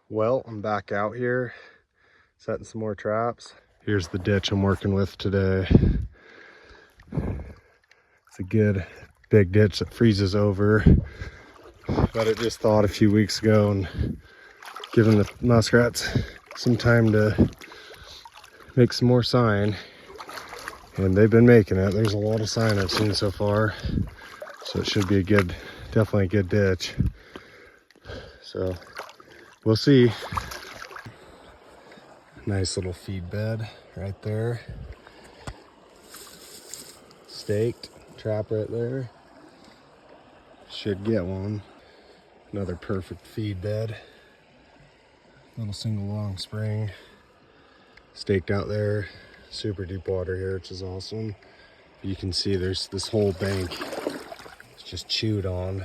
Well, I'm back out here setting some more traps. Here's the ditch I'm working with today. It's a good big ditch that freezes over, but it just thawed a few weeks ago and giving the muskrats some time to make some more sign, and they've been making it. There's a lot of sign I've seen so far, so it should be a good, definitely a good ditch. So we'll see. Nice little feed bed right there. Staked, trap right there. Should get one. Another perfect feed bed. Little single long spring. Staked out there. Super deep water here, which is awesome. You can see there's this whole bank. It's just chewed on.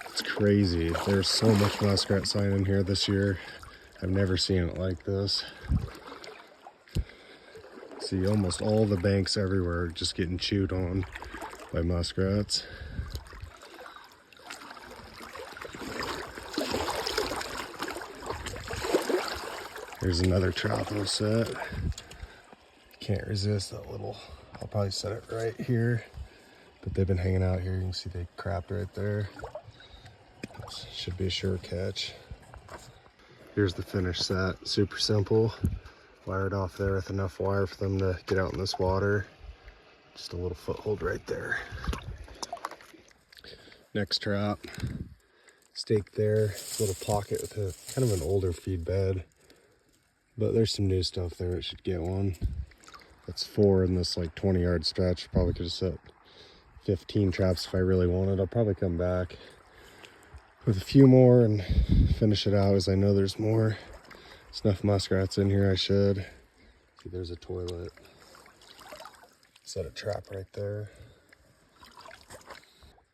It's crazy. There's so much muskrat sign in here this year. I've never seen it like this. See almost all the banks everywhere just getting chewed on by muskrats. Here's another trap I'll set. Can't resist that little, I'll probably set it right here. But they've been hanging out here. You can see they crapped right there. This should be a sure catch. Here's the finished set, super simple. Wired off there with enough wire for them to get out in this water. Just a little foothold right there. Next trap, staked there, little pocket with a kind of an older feed bed. But there's some new stuff there, it should get one. That's 4 in this like 20-yard stretch. Probably could have set 15 traps if I really wanted. I'll probably come back with a few more and finish it out, as I know there's more. There's enough muskrats in here, I should. See, there's a toilet. Set a trap right there.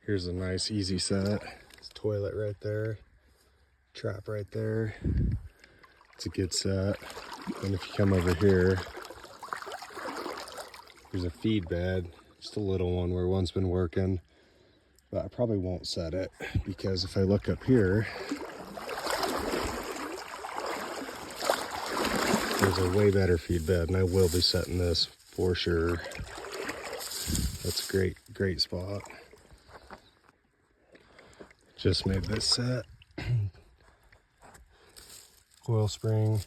Here's a nice easy set. It's a toilet right there. Trap right there. It's a good set. And if you come over here, there's a feed bed. Just a little one where one's been working. But I probably won't set it because if I look up here, there's a way better feed bed, and I will be setting this for sure. That's a great spot. Just made this set. Coil spring,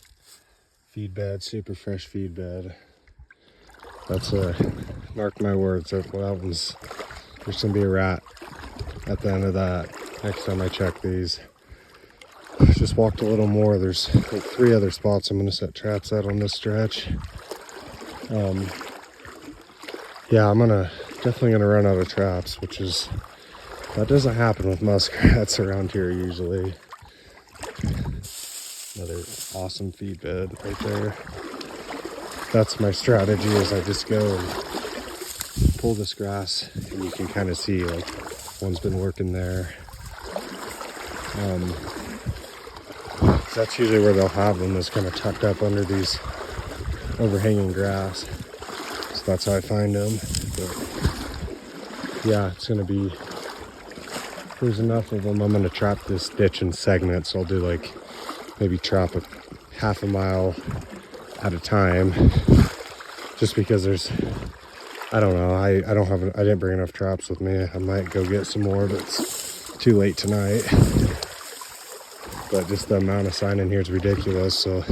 feed bed, super fresh feed bed. That's mark my words, there's gonna be a rat at the end of that next time I check these. Just walked a little more. There's like 3 other spots I'm gonna set traps at on this stretch. Yeah, I'm definitely gonna run out of traps, that doesn't happen with muskrats around here usually. Another awesome feed bed right there. That's my strategy, is I just go and pull this grass, and you can kind of see like one's been working there. That's usually where they'll have them, is kind of tucked up under these overhanging grass. So that's how I find them. But yeah, it's gonna be, there's enough of them. I'm gonna trap this ditch in segments. So I'll do like maybe trap a half a mile at a time, just because there's, I don't know, I didn't bring enough traps with me. I might go get some more, but it's too late tonight. But just the amount of sign in here is ridiculous. So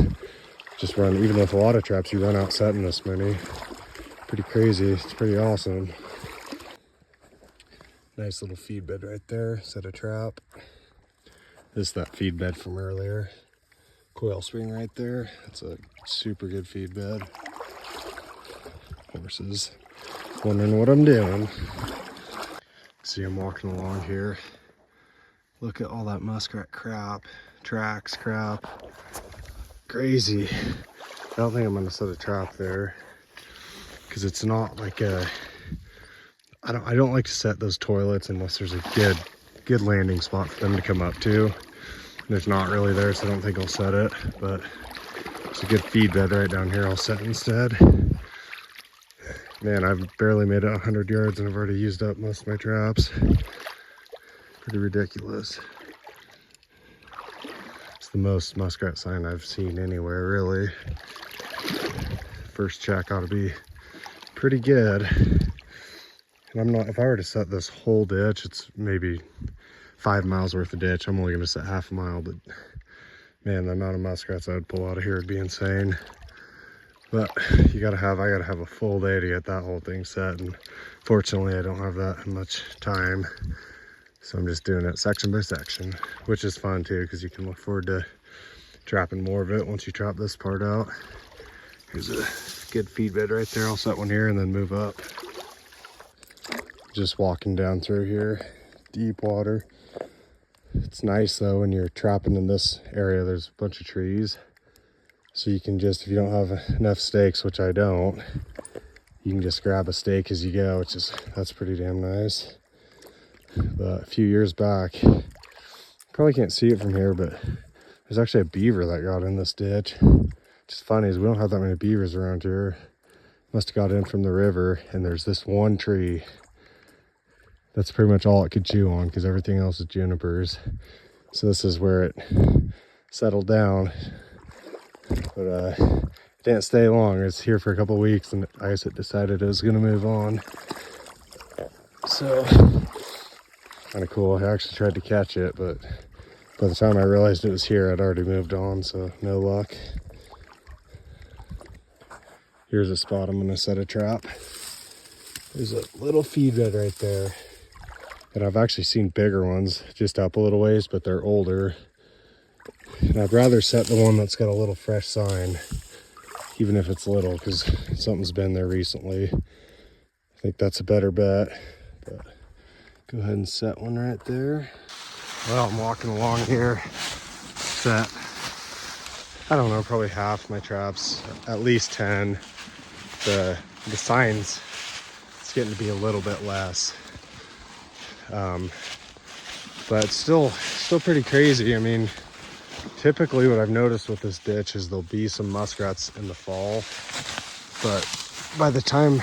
just run, even with a lot of traps, you run out setting this many. Pretty crazy, it's pretty awesome. Nice little feed bed right there, set a trap. This is that feed bed from earlier. Coil spring right there, that's a super good feed bed. Horses wondering what I'm doing. See, I'm walking along here. Look at all that muskrat crap, tracks, crap. Crazy. I don't think I'm gonna set a trap there, because it's not like I don't like to set those toilets unless there's a good landing spot for them to come up to. There's not really there, so I don't think I'll set it, but it's a good feed bed right down here. I'll set instead. Man, I've barely made it 100 yards and I've already used up most of my traps. Pretty ridiculous. the most muskrat sign I've seen anywhere, really. First check ought to be pretty good. And I'm not, if I were to set this whole ditch, it's maybe 5 miles worth of ditch. I'm only gonna set half a mile, but man, the amount of muskrats I would pull out of here would be insane. But I gotta have a full day to get that whole thing set, and fortunately I don't have that much time. So I'm just doing it section by section, which is fun too, because you can look forward to trapping more of it once you trap this part out. Here's a good feed bed right there. I'll set one here and then move up. Just walking down through here, deep water. It's nice though when you're trapping in this area, there's a bunch of trees. So you can just, if you don't have enough stakes, which I don't, you can just grab a stake as you go, that's pretty damn nice. But a few years back, probably can't see it from here, but there's actually a beaver that got in this ditch. Which is funny is we don't have that many beavers around here. Must have got in from the river, and there's this one tree. That's pretty much all it could chew on because everything else is junipers. So this is where it settled down. But it didn't stay long. It was here for a couple weeks, and I guess it decided it was gonna move on. So kind of cool. I actually tried to catch it, but by the time I realized it was here, I'd already moved on, so no luck. Here's a spot I'm gonna set a trap. There's a little feed bed right there. And I've actually seen bigger ones just up a little ways, but they're older. And I'd rather set the one that's got a little fresh sign, even if it's little, because something's been there recently. I think that's a better bet. But go ahead and set one right there. Well, I'm walking along here, set, I don't know, probably half my traps, at least 10. The signs, it's getting to be a little bit less. But it's still pretty crazy. I mean, typically what I've noticed with this ditch is there'll be some muskrats in the fall, but by the time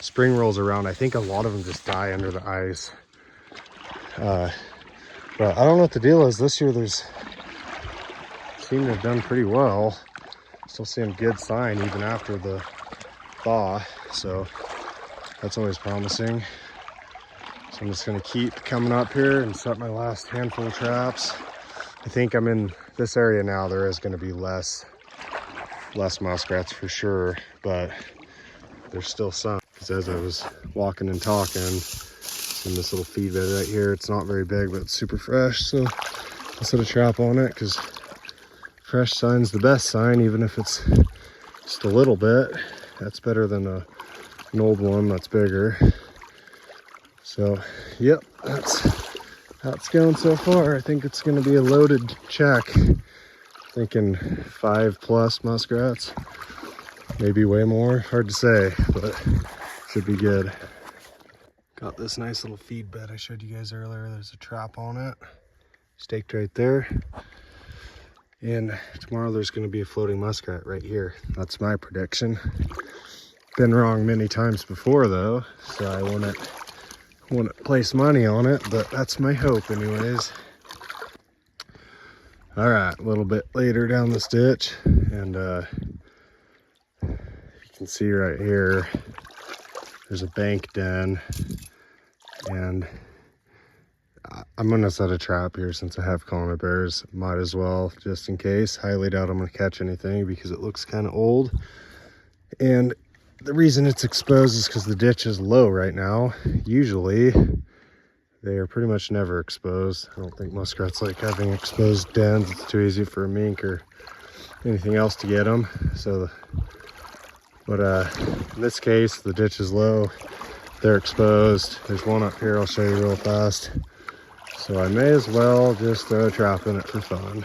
spring rolls around, I think a lot of them just die under the ice. But I don't know what the deal is. This year seem to have done pretty well. Still seeing good sign even after the thaw, so that's always promising. So I'm just gonna keep coming up here and set my last handful of traps. I think I'm in this area now. There is gonna be less muskrats for sure, but there's still some. Because as I was walking and talking, in this little feed bed right here, it's not very big, but it's super fresh. So I'll set a trap on it because fresh sign's the best sign, even if it's just a little bit. That's better than an old one that's bigger. So, yep, that's how it's going so far. I think it's going to be a loaded check. Thinking 5+ muskrats, maybe way more. Hard to say, but should be good. Got this nice little feed bed I showed you guys earlier. There's a trap on it, staked right there. And tomorrow there's going to be a floating muskrat right here. That's my prediction. Been wrong many times before though, so I wouldn't place money on it, but that's my hope anyways. All right, a little bit later down this ditch, and you can see right here, there's a bank den, and I'm gonna set a trap here since I have conifer bears. Might as well, just in case. Highly doubt I'm gonna catch anything because it looks kind of old. And the reason it's exposed is because the ditch is low right now. Usually, they are pretty much never exposed. I don't think muskrats like having exposed dens. It's too easy for a mink or anything else to get them. So, but in this case, the ditch is low. They're exposed. There's one up here I'll show you real fast. So I may as well just throw a trap in it for fun,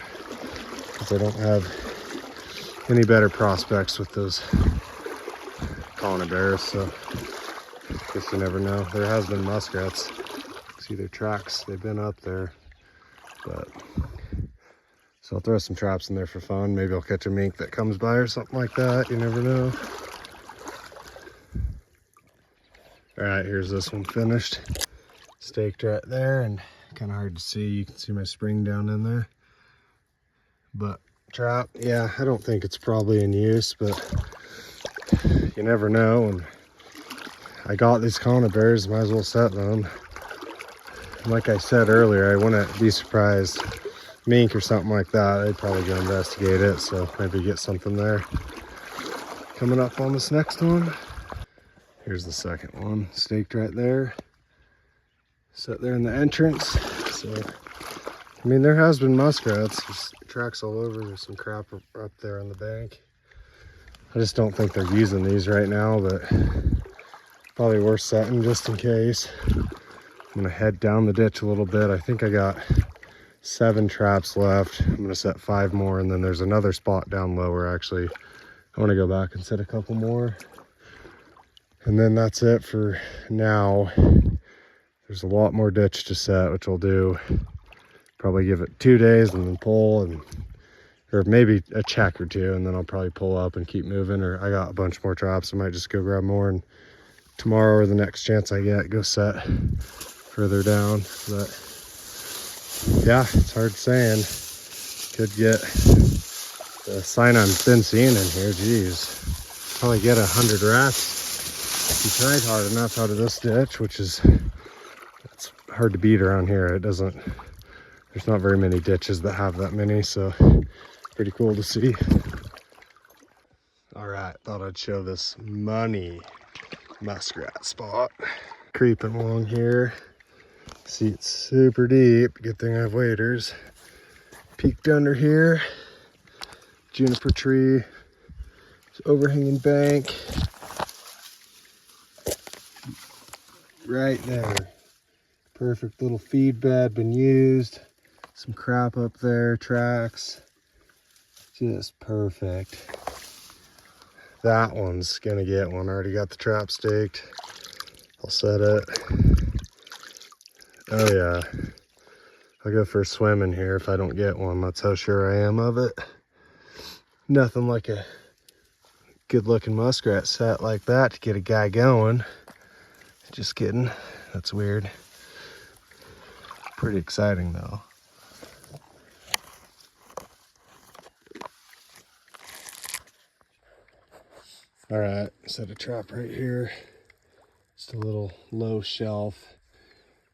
because I don't have any better prospects with those conifer bears. So I guess you never know. There has been muskrats. See their tracks, they've been up there. But so I'll throw some traps in there for fun. Maybe I'll catch a mink that comes by or something like that. You never know. All right, here's this one finished. Staked right there, and kind of hard to see. You can see my spring down in there. But trap, yeah, I don't think it's probably in use, but you never know. And I got these conibears, might as well set them. And like I said earlier, I wouldn't be surprised, mink or something like that, they'd probably go investigate it, so maybe get something there. Coming up on this next one, here's the second one, staked right there, set there in the entrance. So I mean, there has been muskrats, there's tracks all over, there's some crap up there on the bank. I just don't think they're using these right now, but probably worth setting just in case. I'm gonna head down the ditch a little bit. I think I got 7 traps left. I'm gonna set 5 more, and then there's another spot down lower. Actually, I want to go back and set a couple more, and then that's it for now. There's a lot more ditch to set, which I'll do. Probably give it 2 days and then pull, and or maybe a check or 2, and then I'll probably pull up and keep moving. Or I got a bunch more traps, I might just go grab more, and tomorrow or the next chance I get, go set further down. But yeah, it's hard saying. Could get the sign I've been seeing in here. Geez, probably get 100 rats if you tried hard enough out of this ditch, which is, it's hard to beat around here. It doesn't, there's not very many ditches that have that many, so pretty cool to see. All right, thought I'd show this money muskrat spot. Creeping along here. See, it's super deep. Good thing I have waders. Peeked under here. Juniper tree. It's overhanging bank. Right there. Perfect little feed bed, been used. Some crap up there, tracks. Just perfect. That one's gonna get one. I already got the trap staked. I'll set it. Oh yeah. I'll go for a swim in here if I don't get one. That's how sure I am of it. Nothing like a good looking muskrat set like that to get a guy going. Just kidding. That's weird. Pretty exciting though. All right, set a trap right here. Just a little low shelf,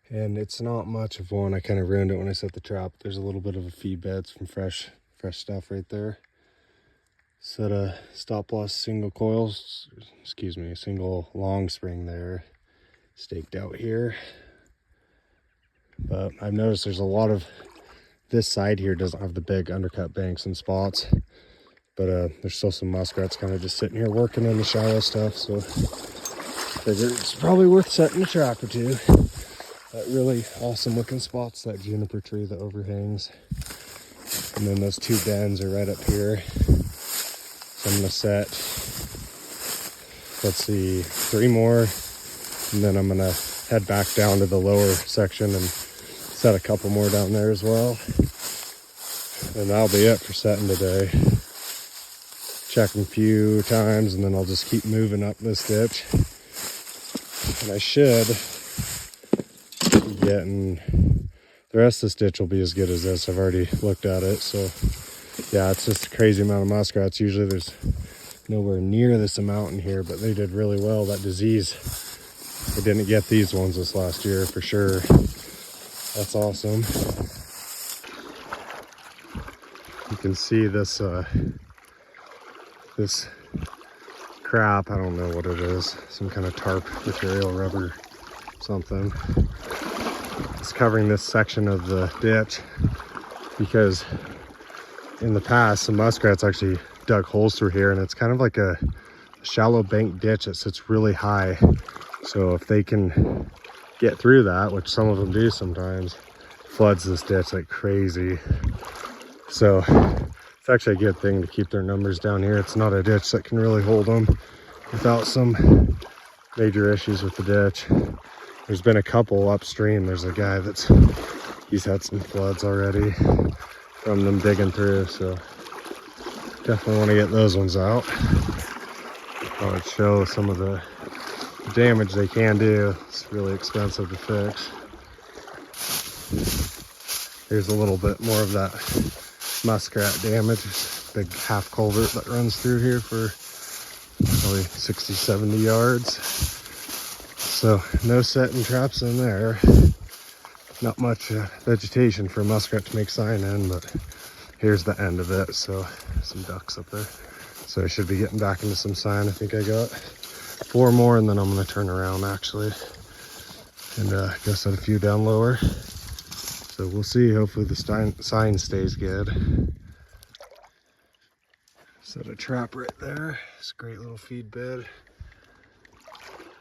and it's not much of one. I kind of ruined it when I set the trap. There's a little bit of a feed bed, some fresh stuff right there. Set a stop loss single coils, excuse me, single long spring there, staked out here. But I've noticed there's a lot of, this side here doesn't have the big undercut banks and spots. But there's still some muskrats kind of just sitting here working in the shallow stuff, so figured it's probably worth setting a trap or 2. That really awesome looking spot's that juniper tree that overhangs. And then those 2 dens are right up here. So I'm gonna set, let's see, 3 more, and then I'm gonna head back down to the lower section and set a couple more down there as well. And that'll be it for setting today. Checking a few times, and then I'll just keep moving up this ditch. And I should be getting, the rest of this ditch will be as good as this. I've already looked at it. So yeah, it's just a crazy amount of muskrats. Usually there's nowhere near this amount in here, but they did really well. That disease, I didn't get these ones this last year for sure. That's awesome. You can see this this crap, I don't know what it is, some kind of tarp material, rubber, something. It's covering this section of the ditch because in the past some muskrats actually dug holes through here, and it's kind of like a shallow bank ditch that sits really high. So if they can get through that, which some of them do sometimes, floods this ditch like crazy. So it's actually a good thing to keep their numbers down here. It's not a ditch that can really hold them without some major issues with the ditch. There's been a couple upstream. There's a guy he's had some floods already from them digging through, so definitely want to get those ones out. I would show some of the damage they can do. It's really expensive to fix. Here's a little bit more of that muskrat damage. Big half culvert that runs through here for probably 60, 70 yards. So no setting traps in there. Not much vegetation for a muskrat to make sign in, but here's the end of it. So some ducks up there. So I should be getting back into some sign. I think I got 4 more, and then I'm gonna turn around actually and go set a few down lower. So we'll see. Hopefully the sign stays good. Set a trap right there. It's a great little feed bed.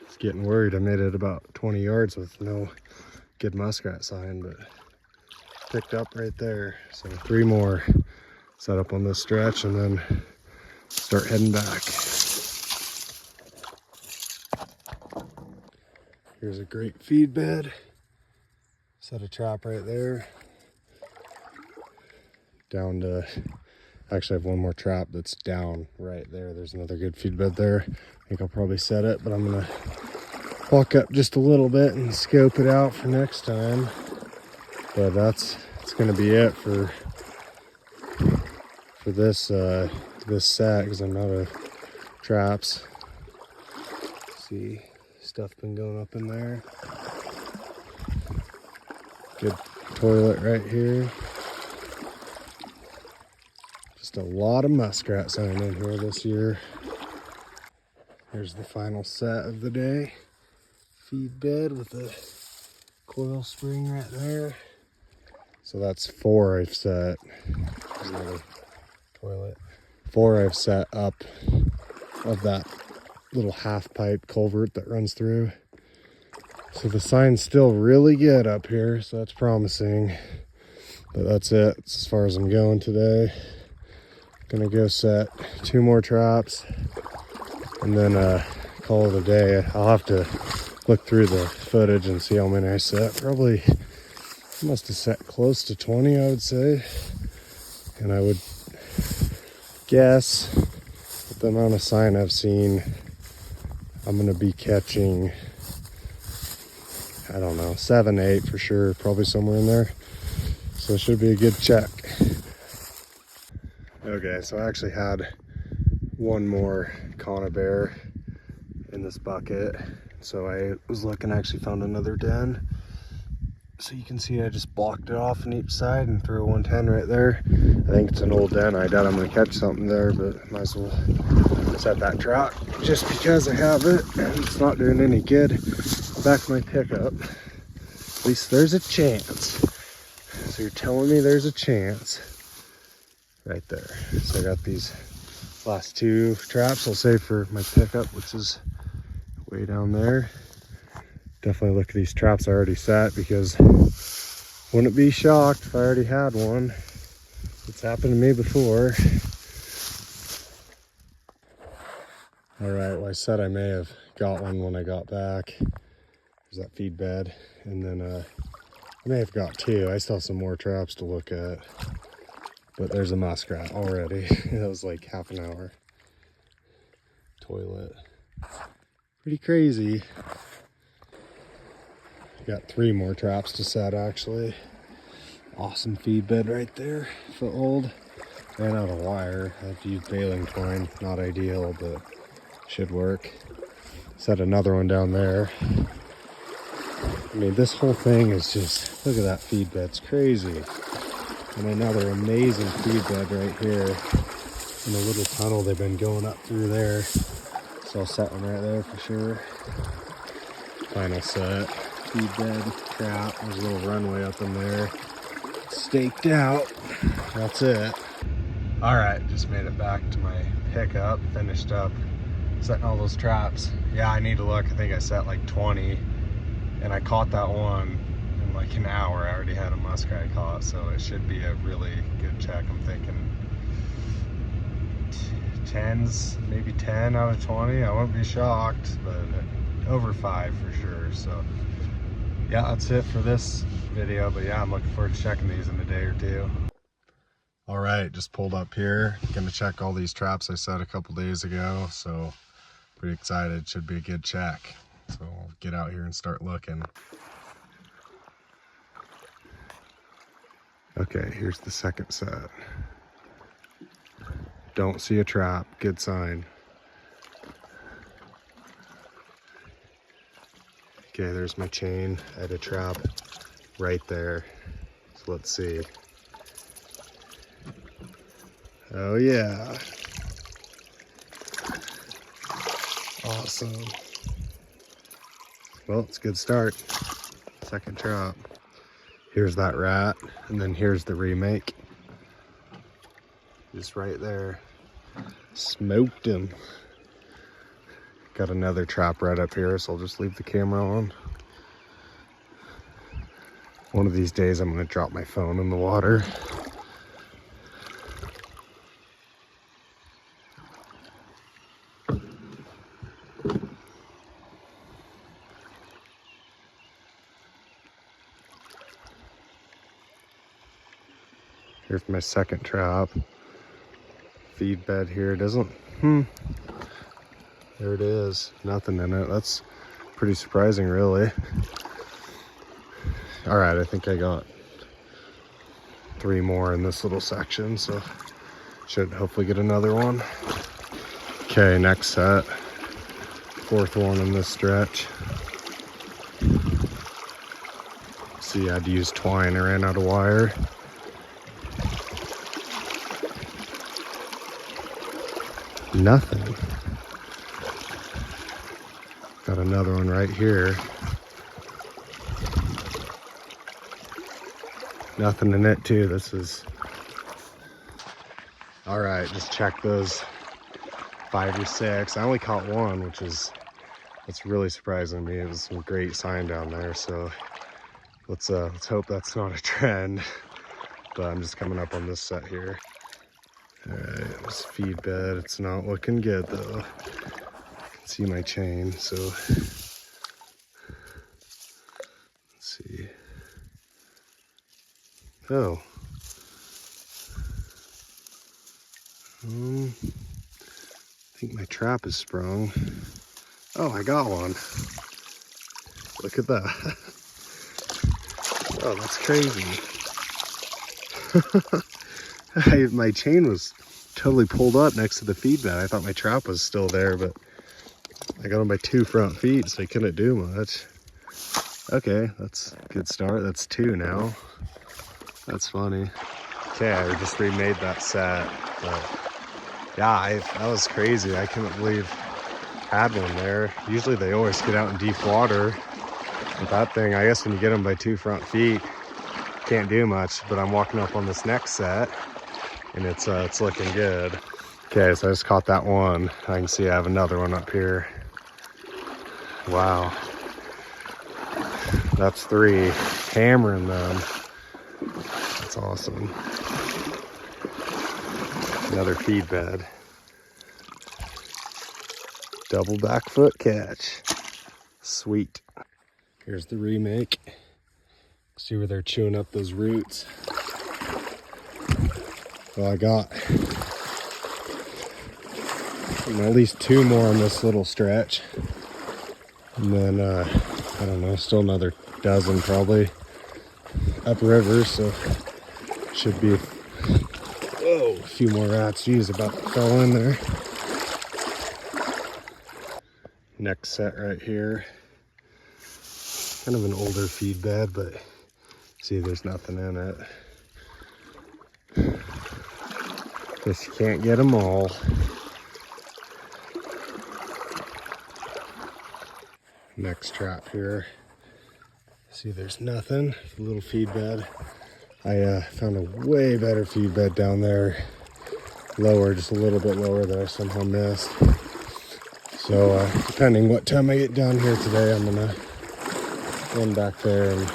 It's getting worried. I made it about 20 yards with no good muskrat sign, but picked up right there. So 3 more set up on this stretch and then start heading back. Here's a great feed bed. Set a trap right there. Down to, actually I have one more trap that's down right there. There's another good feed bed there. I think I'll probably set it, but I'm gonna walk up just a little bit and scope it out for next time. But it's gonna be it for this this set, because I'm out of traps. See, stuff been going up in there. Good toilet right here. Just a lot of muskrat sign in here this year. Here's the final set of the day. Feed bed with a coil spring right there. So that's 4 I've set. There's another toilet. 4 I've set up of that little half pipe culvert that runs through. So the sign's still really good up here, so that's promising. But that's it. That's as far as I'm going today. Gonna go set 2 more traps and then call it a day. I'll have to look through the footage and see how many I set. Probably must have set close to 20, I would say. And I would guess with the amount of sign I've seen, I'm gonna be catching, I don't know, 7, 8 for sure, probably somewhere in there. So it should be a good check. Okay, so I actually had 1 more conibear in this bucket. So I was looking, I actually found another den. So you can see I just blocked it off on each side and threw a 110 right there. I think it's an old den. I doubt I'm gonna catch something there, but might as well set that trap just because I have it and it's not doing any good. Back to my pickup. At least there's a chance. So you're telling me there's a chance right there. So I got these last 2 traps I'll save for my pickup, which is way down there. Definitely look at these traps I already set, because wouldn't be shocked if I already had one. It's happened to me before. All right, well I said I may have got one when I got back. There's that feed bed, and then I may have got 2. I still have some more traps to look at, but there's a muskrat already. That was like half an hour. Toilet. Pretty crazy. Got 3 more traps to set actually. Awesome feed bed right there. Foothold. Ran out of wire. I have to use baling twine. Not ideal, but should work. Set another one down there. I mean, this whole thing is just, look at that feed bed. It's crazy. And another amazing feed bed right here. In a little tunnel they've been going up through there. So I'll set one right there for sure. Final set. Feed bed, trap. There's a little runway up in there. Staked out. That's it. All right, just made it back to my pickup. Finished up setting all those traps. Yeah, I need to look. I think I set like 20, and I caught that one in like an hour. I already had a muskrat caught, so it should be a really good check. I'm thinking 10s, maybe 10 out of 20. I won't be shocked, but over 5 for sure. So yeah, that's it for this video, but yeah, I'm looking forward to checking these in a day or 2. All right, just pulled up here. Gonna check all these traps I set a couple days ago, so pretty excited. Should be a good check. So I'll get out here and start looking. Okay, here's the second set. Don't see a trap. Good sign. Okay, there's my chain. I had a trap right there. So let's see. Oh yeah. Awesome. Well, it's a good start. Second trap. Here's that rat, and then here's the remake. Just right there. Smoked him. Got another trap right up here, so I'll just leave the camera on. One of these days I'm gonna drop my phone in the water. Here's my second trap. Feed bed here doesn't, there it is. Nothing in it. That's pretty surprising, really. All right, I think I got 3 more in this little section, so should hopefully get another one. Okay, next set. 4th one in this stretch. See, I had to use twine. I ran out of wire. Nothing. Got another one right here. Nothing in it too. This is all right. Just check those 5 or 6. I only caught one, which is that's really surprising to me. It was some great sign down there. So let's hope that's not a trend. But I'm just coming up on this set here. All right, this feed bed. It's not looking good though. I can see my chain. So let's see. Oh. I think my trap is sprung. Oh, I got one. Look at that. Oh, that's crazy. My chain was totally pulled up next to the feed bed. I thought my trap was still there, but I got on my 2 front feet, so I couldn't do much. Okay, that's a good start. That's 2 now. That's funny. Okay, I just remade that set, but yeah, that was crazy. I couldn't believe I had one there. Usually they always get out in deep water. But that thing, I guess when you get them by 2 front feet, can't do much. But I'm walking up on this next set, and it's looking good. Okay, so I just caught that one. I can see I have another one up here. Wow. That's 3. Hammering them. That's awesome. Another feed bed. Double back foot catch. Sweet. Here's the remake. See where they're chewing up those roots. Well, I got at least 2 more on this little stretch. And then, I don't know, still another dozen probably upriver, so should be, whoa, a few more rats. Geez, about fell in there. Next set right here. Kind of an older feed bed, but see, there's nothing in it. Guess you can't get them all. Next trap here. See, there's nothing. The little feed bed. I found a way better feed bed down there. Lower, just a little bit lower that I somehow missed. So depending what time I get down here today, I'm gonna run back there and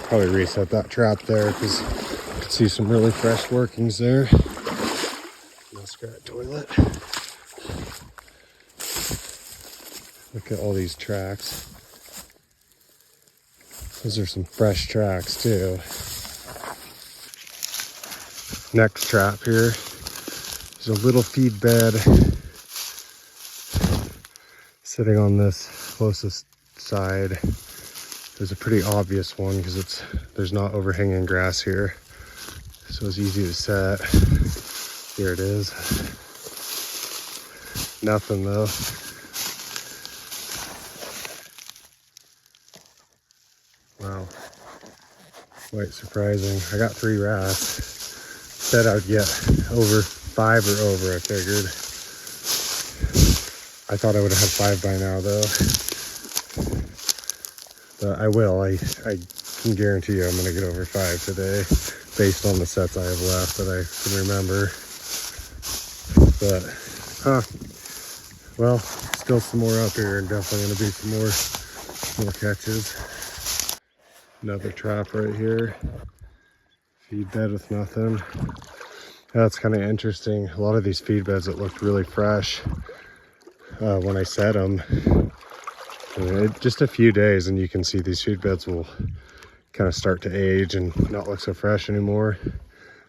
probably reset that trap there because I could see some really fresh workings there. Muskrat toilet. Look at all these tracks. Those are some fresh tracks too. Next trap here. There's a little feed bed sitting on this closest side. There's a pretty obvious one because there's not overhanging grass here, so it's easy to set. Here it is. Nothing though. Wow. Quite surprising. I got 3 rats. Said I'd get over 5 or over, I figured. I thought I would have had 5 by now though. But I will. I can guarantee you I'm going to get over 5 today based on the sets I have left that I can remember. But, well, still some more up here and definitely going to be some more catches. Another trap right here. Feed bed with nothing. That's kind of interesting. A lot of these feed beds that looked really fresh when I set them. Just a few days and you can see these feed beds will kind of start to age and not look so fresh anymore.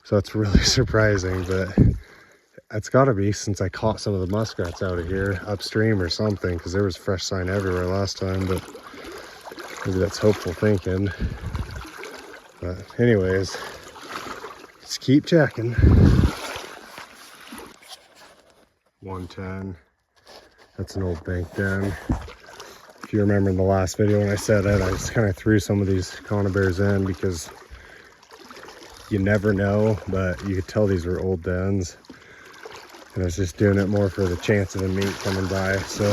So that's really surprising, but it's got to be since I caught some of the muskrats out of here upstream or something, because there was fresh sign everywhere last time, but maybe that's hopeful thinking. But anyways, just keep checking. 110. That's an old bank den. If you remember in the last video when I said it, I just kind of threw some of these conibears in because you never know, but you could tell these were old dens. And I was just doing it more for the chance of a meat coming by, so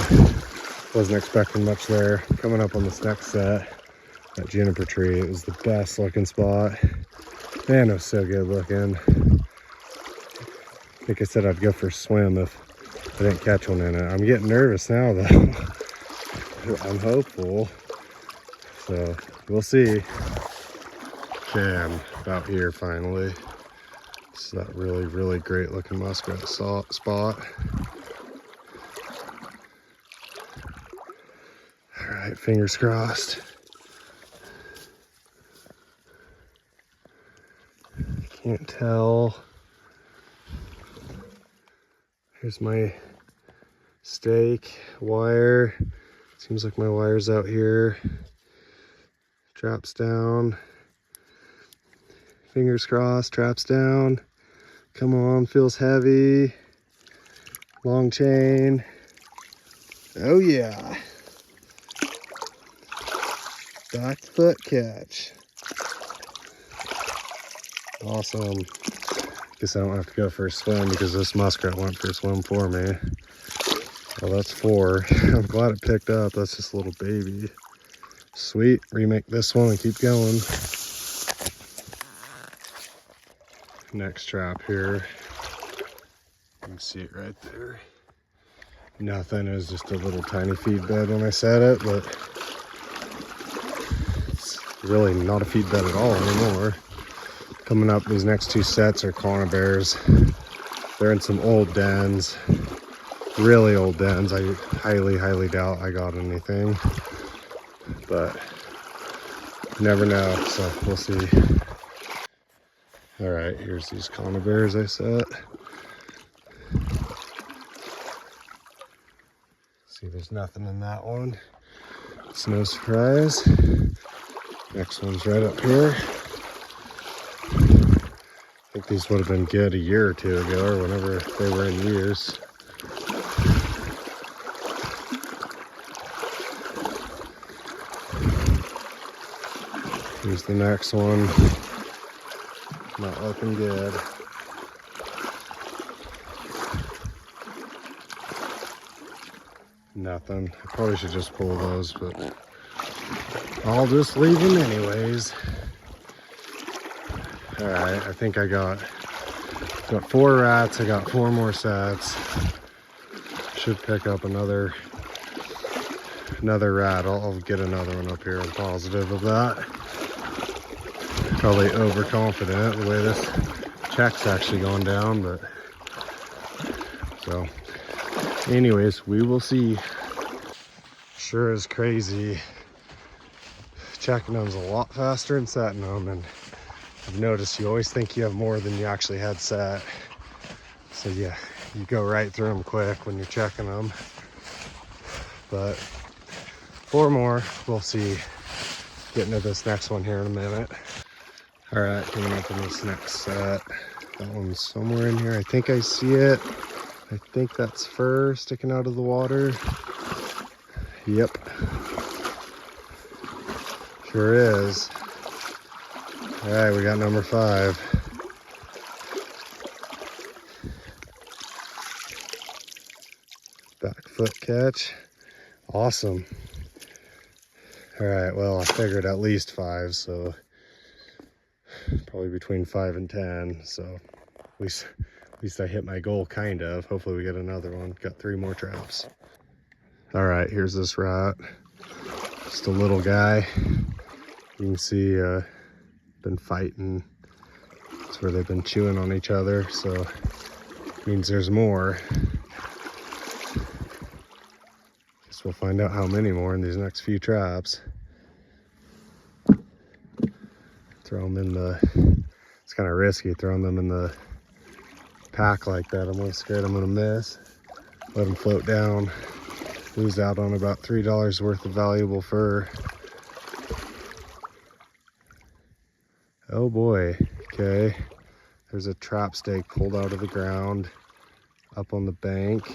wasn't expecting much there. Coming up on this next set, that juniper tree, it was the best looking spot. Man, it was so good looking. I think I said I'd go for a swim if I didn't catch one in it. I'm getting nervous now though. I'm hopeful, so we'll see. Okay, I'm about here finally. It's that really great looking muskrat spot. All right, fingers crossed. Can't tell. Here's my stake wire. Seems like my wire's out here. Traps down. Fingers crossed, traps down. Come on, feels heavy. Long chain. Oh yeah. Back foot catch. Awesome. Guess I don't have to go for a swim because this muskrat went for a swim for me. Well, that's 4. I'm glad it picked up. That's just a little baby. Sweet. Remake this one and keep going. Next trap here. You can see it right there. Nothing. It was just a little tiny feed bed when I set it, but it's really not a feed bed at all anymore. Coming up, these next 2 sets are conibears. They're in some old dens. Really old dens. I highly doubt I got anything, but you never know, so we'll see. All right, here's these conibears I set. See, there's nothing in that one. It's no surprise. Next one's right up here. I think these would have been good a year or 2 ago, or whenever they were in use. Here's the next one. Not looking good. Nothing. I probably should just pull those, but I'll just leave them anyways. All right, I think I got 4 rats. I got 4 more sets. Should pick up another rat. I'll get another one up here. I'm positive of that. Probably overconfident the way this check's actually gone down, but so anyways, we will see. Sure is crazy. Checking them's a lot faster than setting them, and I've noticed you always think you have more than you actually had set. So yeah, you go right through them quick when you're checking them. But 4 more, we'll see. Getting to this next one here in a minute. All right, coming up in this next set. That one's somewhere in here. I think I see it. I think that's fur sticking out of the water. Yep. Sure is. All right, we got number 5. Back foot catch. Awesome. All right, well, I figured at least 5, so probably between 5 and 10. So at least I hit my goal, kind of. Hopefully we get another one. Got 3 more traps. All right, here's this rat. Just a little guy. You can see been fighting. That's where they've been chewing on each other, so means there's more. Guess we'll find out how many more in these next few traps. Throw them in the, it's kind of risky throwing them in the pack like that. I'm really scared I'm gonna miss. Let them float down. Lose out on about $3 worth of valuable fur. Oh boy, okay. There's a trap stake pulled out of the ground up on the bank.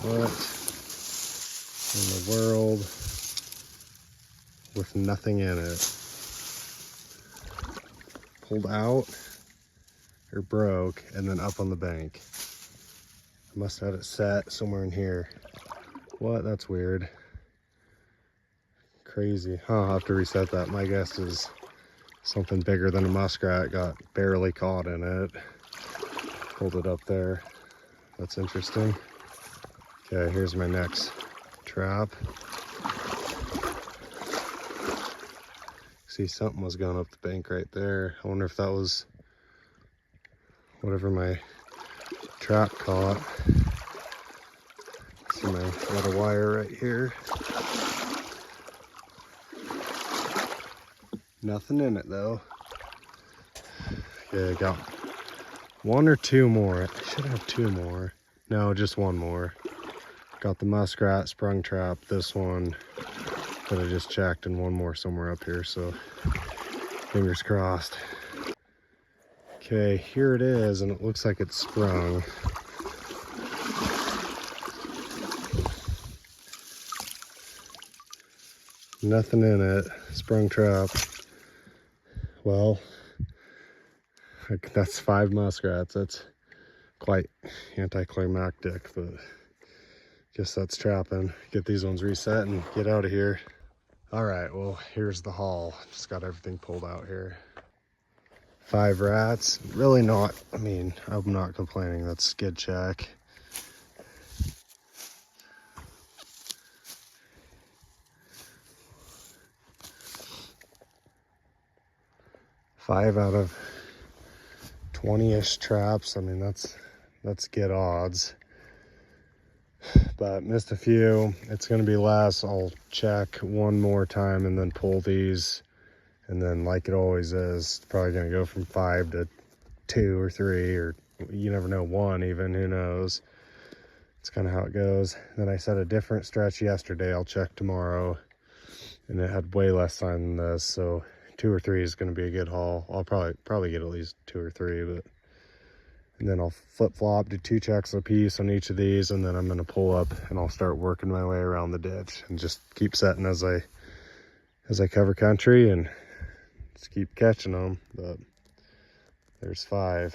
What in the world with nothing in it? Pulled out or broke and then up on the bank. I must have had it set somewhere in here. What? That's weird. Crazy. Huh, I'll have to reset that. My guess is something bigger than a muskrat got barely caught in it. Pulled it up there. That's interesting. Okay, here's my next trap. See, something was going up the bank right there. I wonder if that was whatever my trap caught. See my little wire right here. Nothing in it though. Okay, I got 1 or 2 more. I should have 2 more. No, just 1 more. Got the muskrat sprung trap, this one that I just checked, and 1 more somewhere up here, so fingers crossed. Okay, here it is, and it looks like it's sprung. Nothing in it, sprung trap. Well, that's 5 muskrats. That's quite anticlimactic, but guess that's trapping. Get these ones reset and get out of here. All right, well, here's the haul. Just got everything pulled out here. 5 rats, really not, I mean, I'm not complaining. That's skid check. Five out of 20-ish traps. I mean, that's good odds. But missed a few. It's gonna be less. I'll check 1 more time and then pull these. And then, like it always is, it's probably gonna go from 5 to 2 or 3, or you never know, 1 even, who knows. It's kind of how it goes. Then I set a different stretch yesterday. I'll check tomorrow. And it had way less time than this, so 2 or 3 is going to be a good haul. I'll probably get at least 2 or 3, but and then I'll flip-flop, do 2 checks a piece on each of these, and then I'm going to pull up and I'll start working my way around the ditch and just keep setting as I cover country and just keep catching them. But there's 5.